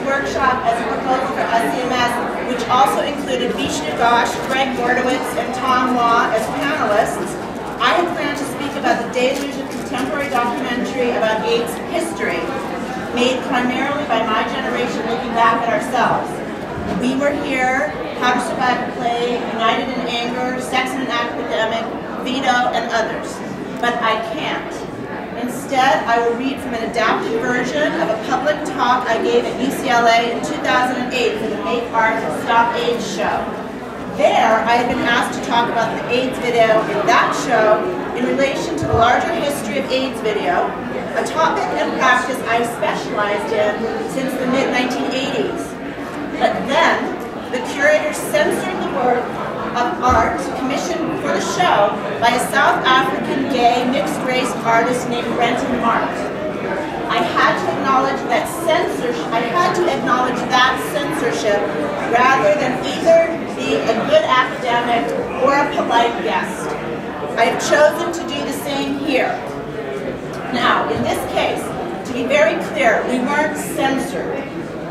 workshop as a proposal for SCMS, which also included Vishnu Ghosh, Greg Mordowitz, and Tom Law as panelists, I had planned to speak about the deluge of contemporary documentary about AIDS history, made primarily by my generation looking back at ourselves. We Were Here, How to Survive a Plague, United in Anger, Sex and an Epidemic, Veto, and others. But I can't. Instead, I will read from an adapted version of a public talk I gave at UCLA in 2008 for the Make Art Stop AIDS show. There, I had been asked to talk about the AIDS video in that show in relation to the larger history of AIDS video, a topic and practice I specialized in since the mid-1980s. But then, the curator censored the work of art commissioned for the show by a South African gay mixed-race artist named Brenton Mart. I had to acknowledge that censorship rather than either being a good academic or a polite guest. I have chosen to do the same here. Now, in this case, to be very clear, we weren't censored.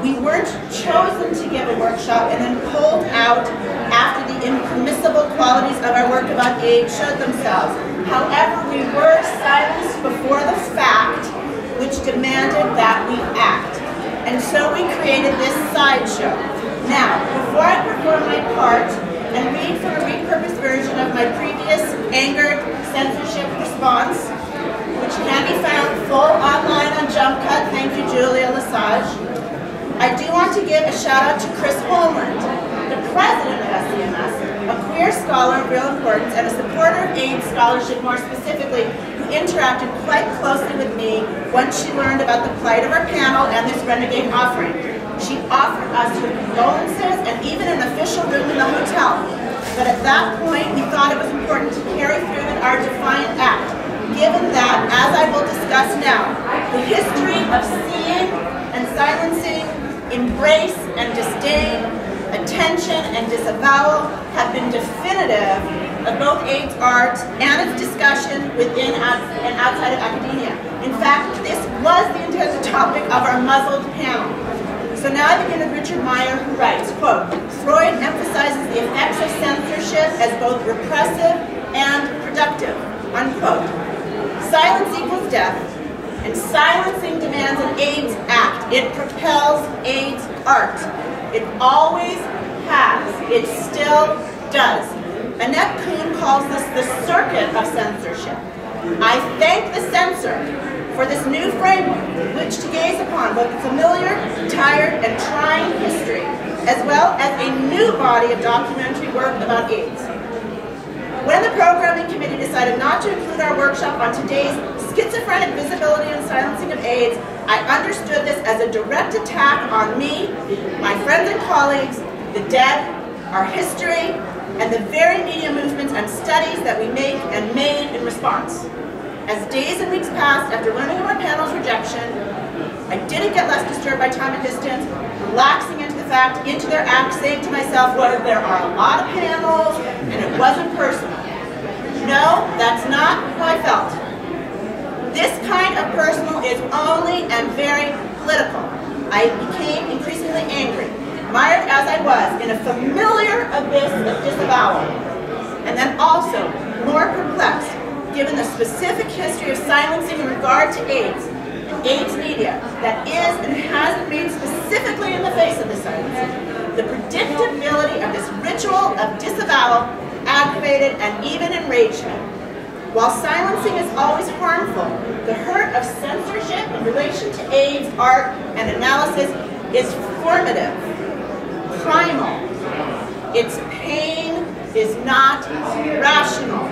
We weren't chosen to give a workshop and then pulled out after the impermissible qualities of our work about AIDS showed themselves. However, we were silenced before the fact, which demanded that we act. And so we created this sideshow. Now, before I perform my part and read from a repurposed version of my previous angered censorship response, which can be found full online on Jump Cut, thank you Julia Lesage, I do want to give a shout out to Chris Holmland, the president of SCMS, a queer scholar of real importance and a supporter of AIDS scholarship more specifically, who interacted quite closely with me once she learned about the plight of our panel and this renegade offering. She offered us her condolences and even an official room in the hotel. But at that point, we thought it was important to carry through with our defiant act, given that, as I will discuss now, the history of seeing and silencing, embrace and disdain, attention and disavowal have been definitive of both AIDS art and its discussion within and outside of academia. In fact, this was the intended topic of our muzzled panel. So now I begin with Richard Meyer, who writes, quote, Freud emphasizes the effects of censorship as both repressive and productive, unquote. Silence equals death, and silencing demands an AIDS act. It propels AIDS art. It always has. It still does. Annette Kuhn calls this the circuit of censorship. I thank the censor for this new framework which to gaze upon both the familiar, tired, and trying history, as well as a new body of documentary work about AIDS. When the programming committee decided not to include our workshop on today's schizophrenic visibility and silencing of AIDS, I understood this as a direct attack on me, my friends and colleagues, the dead, our history, and the very media movements and studies that we make and made in response. As days and weeks passed after learning of our panel's rejection, I didn't get less disturbed by time and distance, relaxing into the fact, into their act, saying to myself, well, there are a lot of panels, and it wasn't personal. No, that's not how I felt. This kind of personal is only and very political. I became increasingly angry, mired as I was in a familiar abyss of disavowal, and then also more perplexed, given the specific history of silencing in regard to AIDS, AIDS media, that is and has been made specifically in the face of this silencing. The predictability of this ritual of disavowal aggravated and even enraged me. While silencing is always harmful, the hurt of censorship in relation to AIDS, art, and analysis is formative, primal. Its pain is not rational.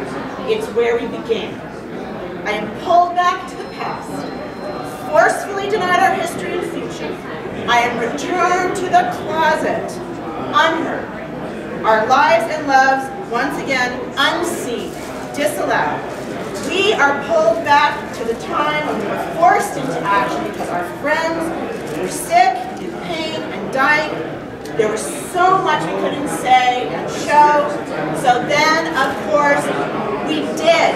It's where we began. I am pulled back to the past, forcefully denied our history and future. I am returned to the closet, unheard. Our lives and loves, once again, unseen, disallowed. We are pulled back to the time when we were forced into action because our friends were sick, in pain, and dying. There was so much we couldn't say and show. So then, of course, we did.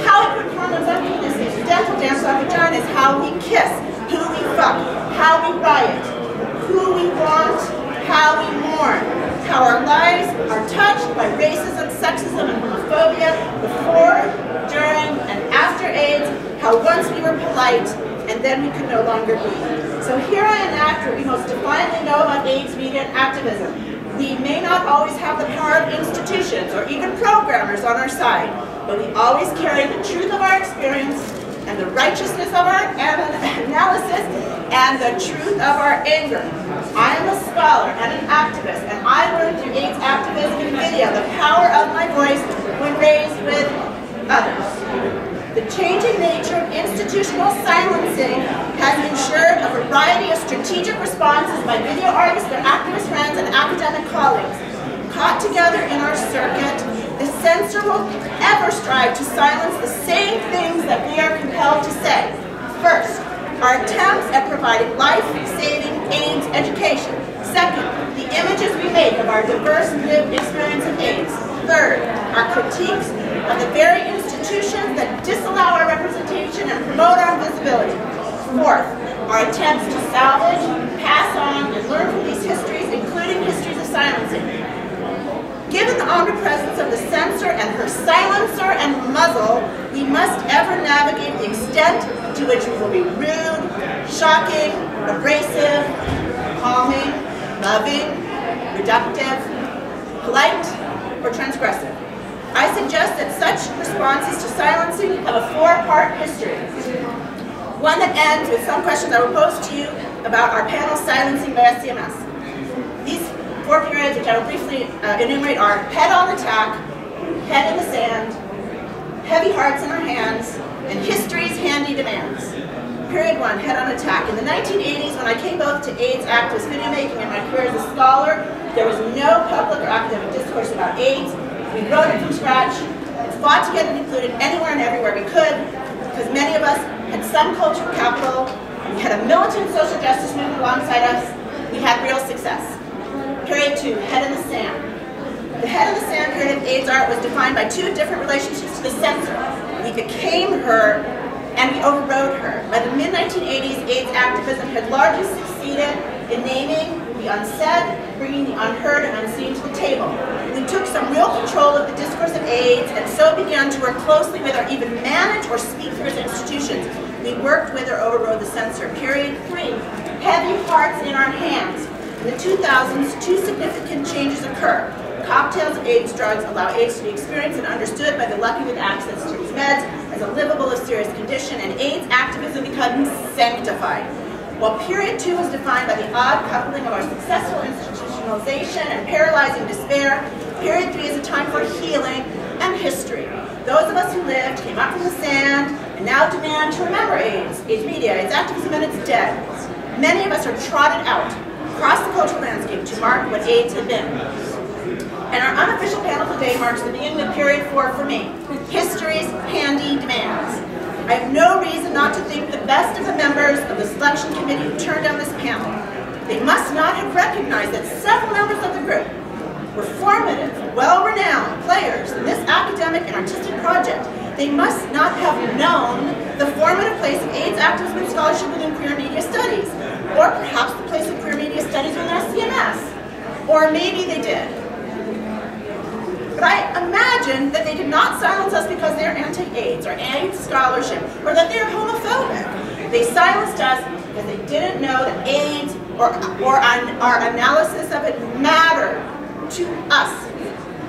How we put condoms on penises, dental dams on vaginas, how we kiss, who we fuck, how we riot, how our lives are touched by racism, sexism, and homophobia before, during, and after AIDS, how once we were polite, and then we could no longer be. So here I enact what we most defiantly know about AIDS media and activism. We may not always have the power of institutions or even programmers on our side, but we always carry the truth of our experience and the righteousness of our analysis and the truth of our anger. I am a scholar and an activist, and I learned through AIDS activism and video the power of my voice when raised with others. The changing nature of institutional silencing has ensured a variety of strategic responses by video artists, their activist friends, and academic colleagues. Caught together in our circuit, the censor will ever strive to silence the same things that we are compelled to say. First, our attempts at providing life-saving AIDS education. Second, the images we make of our diverse lived experience of AIDS. Third, our critiques of the very institutions that disallow our representation and promote our visibility. Fourth, our attempts to salvage, pass on, and learn from these histories, including histories of silencing. Given the omnipresence of the censor and her silencer and muzzle, we must ever navigate the extent to which we will be rude, shocking, abrasive, calming, loving, reductive, polite, or transgressive. I suggest that such responses to silencing have a four-part history. One that ends with some questions I will pose to you about our panel silencing by SCMS. These four periods, which I will briefly enumerate, are head on attack, head in the sand, heavy hearts in our hands, and history's handy demands. Period one, head on attack. In the 1980s, when I came both to AIDS activist video making and my career as a scholar, there was no public or academic discourse about AIDS. We wrote it from scratch and fought to get it included anywhere and everywhere we could, because many of us had some cultural capital, and we had a militant social justice movement alongside us. We had real success. Period two, head in the sand. The head in the sand period of AIDS art was defined by two different relationships to the censor. We became her, and we overrode her. By the mid-1980s, AIDS activism had largely succeeded in naming the unsaid, bringing the unheard and unseen to the table. We took some real control of the discourse of AIDS, and so began to work closely with or even manage or speak for its institutions. We worked with or overrode the censor. Period three, heavy hearts in our hands. In the 2000s, two significant changes occur. Cocktails of AIDS drugs allow AIDS to be experienced and understood by the lucky with access to these meds as a livable, serious condition, and AIDS activism becomes sanctified. While period two was defined by the odd coupling of our successful institutionalization and paralyzing despair, period three is a time for healing and history. Those of us who lived, came up from the sand, and now demand to remember AIDS, AIDS media, AIDS activism, and its dead. Many of us are trotted out across the cultural landscape to mark what AIDS had been. And our unofficial panel today marks the beginning of period four for me, history's handy demands. I have no reason not to think the best of the members of the selection committee who turned down this panel. They must not have recognized that several members of the group were formative, well-renowned players in this academic and artistic project. They must not have known the formative place of AIDS activism and scholarship within queer media studies, or perhaps the place of queer media studies within SCMS. Or maybe they did. But I imagine that they did not silence us because they are anti-AIDS or anti scholarship, or that they are homophobic. They silenced us because they didn't know that AIDS or our analysis of it mattered to us,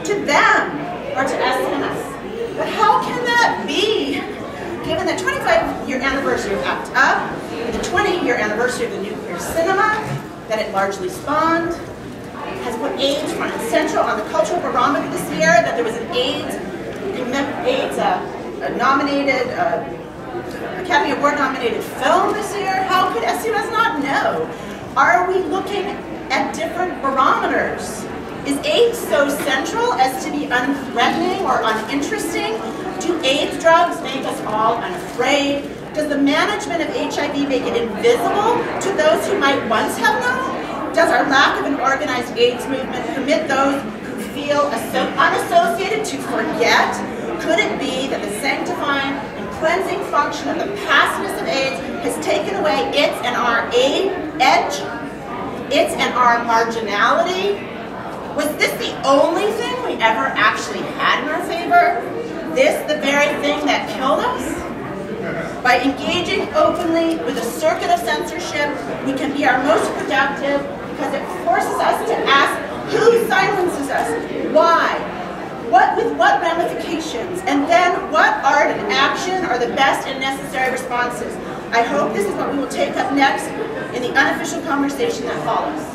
to them, or to SCMS. But how can that be, given the 25-year anniversary of ACT UP, and the 20-year anniversary of the nuclear cinema that it largely spawned, has put AIDS front and central on the cultural barometer this year, that there was an AIDS nominated, Academy Award nominated film this year? How could SCMS not know? Are we looking at different barometers? Is AIDS so central as to be unthreatening or uninteresting? Do AIDS drugs make us all unafraid? Does the management of HIV make it invisible to those who might once have known? Does our lack of an organized AIDS movement permit those who feel unassociated to forget? Could it be that the sanctifying and cleansing function of the passiveness of AIDS has taken away its and our edge, its and our marginality? Was this the only thing we ever actually had in our favor? This the very thing that killed us? By engaging openly with a circuit of censorship, we can be our most productive because it forces us to ask who silences us, why, with what ramifications, and then what art and action are the best and necessary responses. I hope this is what we will take up next in the unofficial conversation that follows.